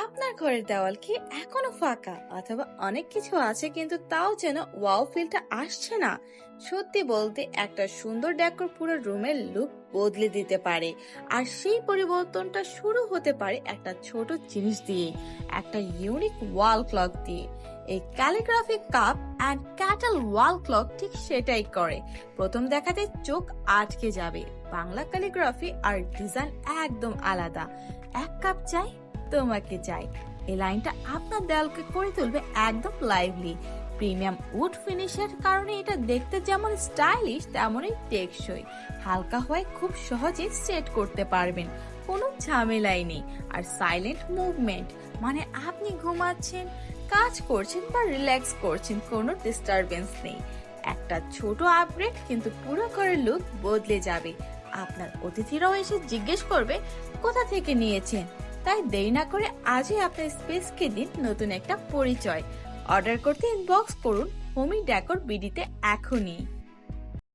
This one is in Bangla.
আপনার ঘরের দেওয়াল কি এখনো ফাঁকা, অথবা অনেক কিছু আছে কিন্তু তাও যেন ওয়াও ফিলটা আসছে না? সত্যি বলতে একটা সুন্দর ডেকোর পুরো রুমের লুক বদলে দিতে পারে। আর সেই পরিবর্তনটা শুরু হতে পারে একটা ছোট জিনিস দিয়ে, একটা ইউনিক ওয়াল ক্লক দিয়ে। এই calligraphy cup and cattle wall clock ঠিক সেটাই করে। প্রথম দেখাতে চোখ আটকে যাবে। বাংলা ক্যালিগ্রাফি আর ডিজাইন একদম আলাদা। এক কাপ চাই, তোমাকে চাই, এই লাইনটা আপনার দেয়ালকে করে তুলবে একদম লাইভলি। প্রিমিয়াম উড ফিনিশের কারণে এটা দেখতে যেমন স্টাইলিশ তেমনই টেকসই। হালকা হয়ে খুব সহজে সেট করতে পারবেন, কোনো ঝামেলাই নেই। আর সাইলেন্ট মুভমেন্ট মানে আপনি ঘুমাচ্ছেন, কাজ করছেন বা রিল্যাক্স করছেন, কোনো ডিস্টারবেন্স নেই। একটা ছোট আপগ্রেড কিন্তু পুরো ঘরের লুক বদলে যাবে। আপনার অতিথিরাও এসে জিজ্ঞেস করবে কোথা থেকে নিয়েছেন। তাই দেরি না করে আজই আপনার স্পেসকে দিন নতুন একটা পরিচয়। অর্ডার করতে ইনবক্স করুন হোমি ডেকোর বিডিতে এখনই।